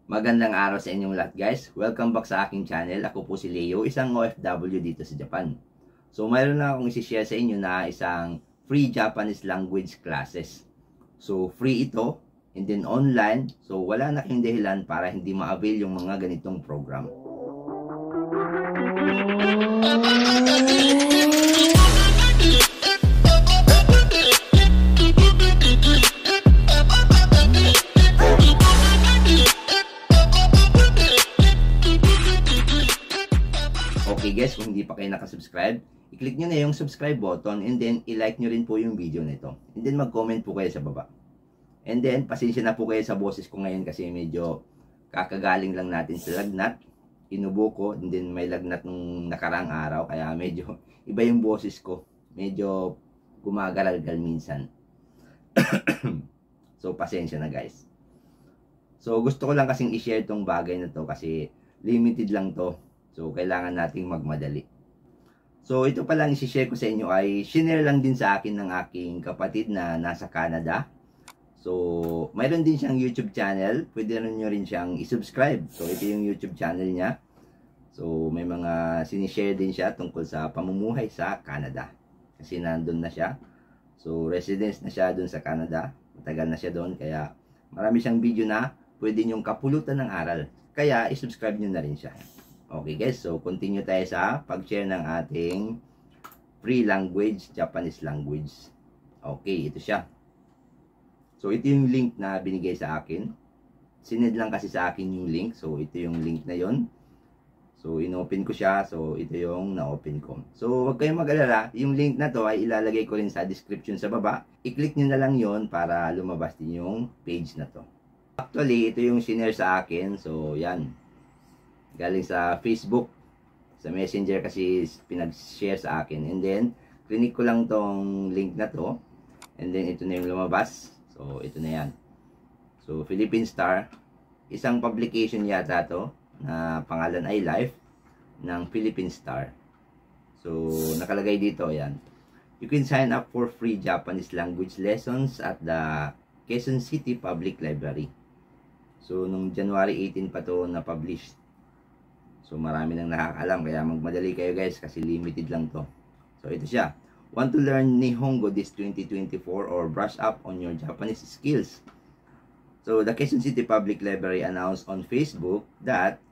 Magandang araw sa inyong lahat guys. Welcome back sa aking channel. Ako po si Leo, isang OFW dito sa Japan. So mayroon na akong isi-share sa inyo na isang free Japanese language classes. So free ito and then online. So wala na kayong dahilan para hindi ma-avail yung mga ganitong program. Okay guys, kung hindi pa kayo nakasubscribe, i-click nyo na yung subscribe button and then i-like nyo rin po yung video nito. And then mag-comment po kayo sa baba. And then, pasensya na po kayo sa boses ko ngayon kasi medyo kakagaling lang natin sa lagnat. Inubo ko, and then may lagnat nung nakarang araw, kaya medyo iba yung boses ko. Medyo gumagaragal minsan. So, pasensya na guys. So, gusto ko lang kasing i-share tong bagay na to kasi limited lang to. So, kailangan nating magmadali. So, ito palang isi-share ko sa inyo ay shinare lang din sa akin ng aking kapatid na nasa Canada. So, mayroon din siyang YouTube channel. Pwede nyo rin siyang i-subscribe. So, ito yung YouTube channel niya. So, may mga sinishare din siya tungkol sa pamumuhay sa Canada. Kasi nandun na siya. So, residence na siya dun sa Canada. Matagal na siya doon. Kaya, marami siyang video na pwede nyong kapulutan ng aral. Kaya, i-subscribe nyo na rin siya. Okay guys, so continue tayo sa pag-share ng ating free language, Japanese language. Okay, ito siya. So ito yung link na binigay sa akin. Sinend lang kasi sa akin yung link. So ito yung link na yon. So inopen ko siya. So ito yung na-open ko. So huwag kayong mag-alala. Yung link na to ay ilalagay ko rin sa description sa baba. I-click nyo na lang yon para lumabas din yung page na to. Actually, ito yung sinare sa akin. So yan. Galing sa Facebook, sa Messenger kasi pinag-share sa akin. And then, click ko lang tong link na to. And then, ito na yung lumabas. So, ito na yan. So, Philippine Star. Isang publication yata to na pangalan ay Life ng Philippine Star. So, nakalagay dito, yan. You can sign up for free Japanese language lessons at the Quezon City Public Library. So, nung January 18 pa to na-publish. So, marami nang nakakaalam. Kaya magmadali kayo guys kasi limited lang to. So, ito siya. Want to learn Nihongo this 2024 or brush up on your Japanese skills? So, the Quezon City Public Library announced on Facebook that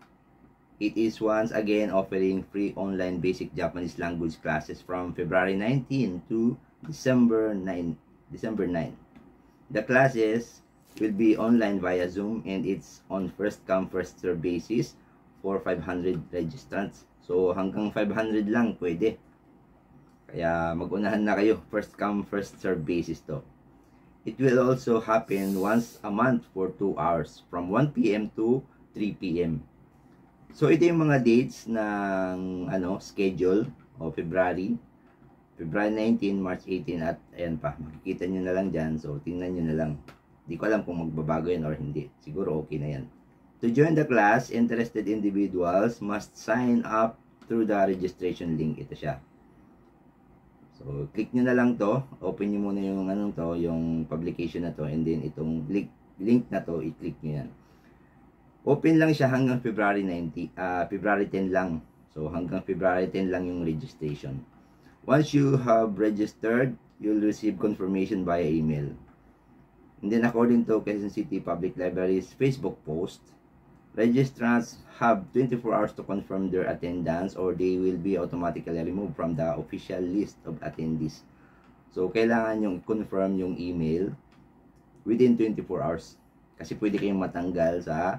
it is once again offering free online basic Japanese language classes from February 19 to December 9. The classes will be online via Zoom and it's on first come first serve basis for 500 registrants. So, hanggang 500 lang pwede. Kaya, mag-unahan na kayo. First come, first serve basis to. It will also happen once a month for 2 hours. From 1 PM to 3 PM. So, ito yung mga dates ng schedule o February 19, March 18 at ayan pa. Makikita nyo na lang dyan. So, tingnan nyo na lang. Di ko alam kung magbabago yan or hindi. Siguro okay na yan. To join the class, interested individuals must sign up through the registration link. Ito siya. So, click nyo na lang to. Open nyo muna yung yung publication na to. And then, itong link na to, i-click nyo yan. Open lang siya hanggang February 10 lang. So, hanggang February 10 lang yung registration. Once you have registered, you'll receive confirmation via email. And then, according to Quezon City Public Library's Facebook post, registrants have 24 hours to confirm their attendance or they will be automatically removed from the official list of attendees. So, kailangan yung confirm yung email within 24 hours. Kasi pwede kayong matanggal sa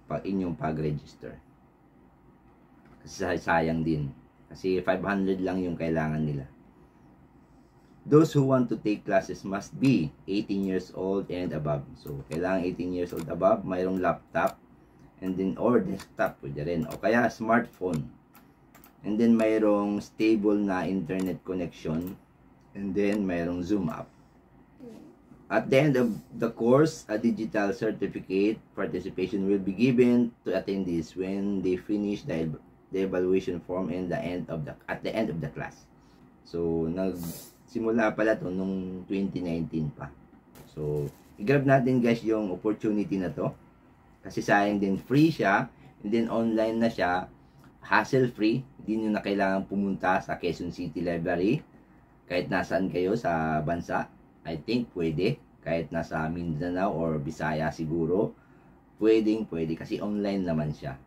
inyong pag-register. Kasi sayang din. Kasi 500 lang yung kailangan nila. Those who want to take classes must be 18 years old and above. So, kailangan 18 years old above, mayroong laptop, and then or desktop pwede rin, o kaya smartphone, and then mayroong stable na internet connection, and then mayroong Zoom app. At the end of the course, a digital certificate participation will be given to attendees when they finish the evaluation form and at the end of the class. So, nagsimula pala to nung 2019 pa. So, i-grab natin guys yung opportunity na to. Kasi sayang din, free siya, and then online na siya, hassle-free, hindi nyo na kailangan pumunta sa Quezon City Library. Kahit nasaan kayo sa bansa, I think pwede. Kahit nasa Mindanao or Bisaya siguro, pwede kasi online naman siya.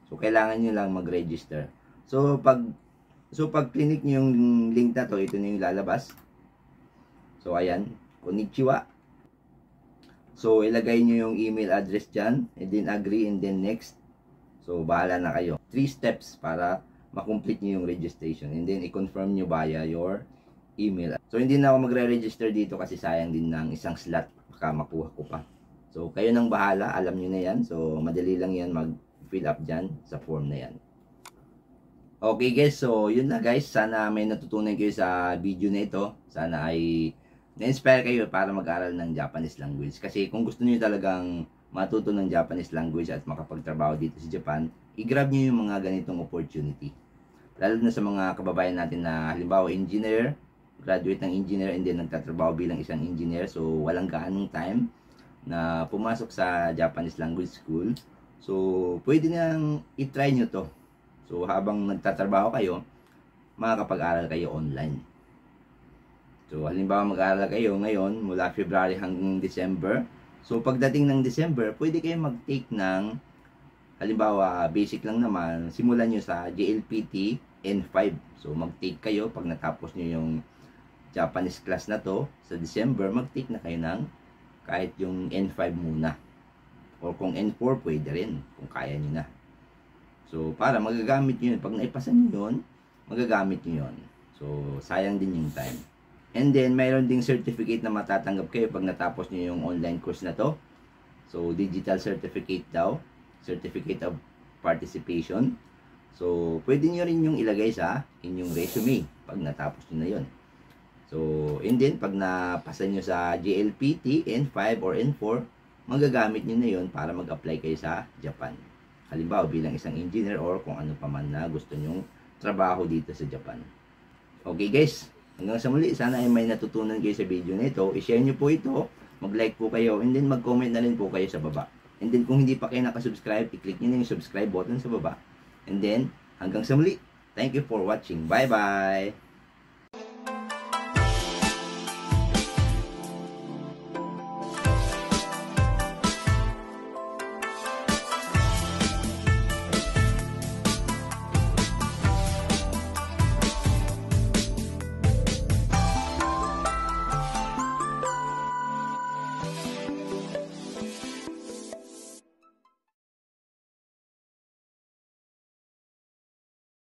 So, kailangan nyo lang mag-register. So, pag clinic nyo yung link na to, ito na yung lalabas. So, ayan. Konnichiwa. So, ilagay nyo yung email address dyan. And then, agree. And then, next. So, bahala na kayo. 3 steps para makomplete nyo yung registration. And then, i-confirm nyo via your email. So, hindi na ako magre-register dito kasi sayang din ng isang slot. Baka makuha ko pa. So, kayo nang bahala. Alam nyo na yan. So, madali lang yan mag-fill up dyan sa form na yan. Okay guys, so yun na guys. Sana may natutunan kayo sa video na ito. Sana ay na-inspire kayo para mag-aral ng Japanese language. Kasi kung gusto niyo talagang matuto ng Japanese language at makapagtrabaho dito sa Japan, i-grab niyo yung mga ganitong opportunity. Lalo na sa mga kababayan natin na halimbawa engineer, graduate ng engineer and then nagtatrabaho bilang isang engineer. So walang gaanong time na pumasok sa Japanese language school. So pwede nang i-try nyo to. So, habang nagtatrabaho kayo, makakapag-aral kayo online. So, halimbawa mag-aral kayo ngayon mula February hanggang December. So, pagdating ng December, pwede kayo mag-take ng, halimbawa, basic lang naman, simulan nyo sa JLPT N5. So, mag-take kayo pag natapos nyo yung Japanese class na to. Sa December, mag-take na kayo ng kahit yung N5 muna. O kung N4, pwede rin, kung kaya nyo na. So, para magagamit nyo yun. Pag naipasa nyo yun, magagamit nyo yun. So, sayang din yung time. And then, mayroon ding certificate na matatanggap kayo pag natapos nyo yung online course na to. So, digital certificate daw. Certificate of participation. So, pwede nyo rin yung ilagay sa inyong resume pag natapos nyo na yun. So, and then, pag napasa nyo sa JLPT, N5 or N4, magagamit nyo na yun para mag-apply kayo sa Japan. Halimbawa, bilang isang engineer or kung ano pa man na gusto nyong trabaho dito sa Japan. Okay guys, hanggang sa muli, sana ay may natutunan kayo sa video na ito. I-share nyo po ito, mag-like po kayo, and then mag-comment na rin po kayo sa baba. And then kung hindi pa kayo nakasubscribe, i-click nyo na yung subscribe button sa baba. And then, hanggang sa muli, thank you for watching. Bye-bye!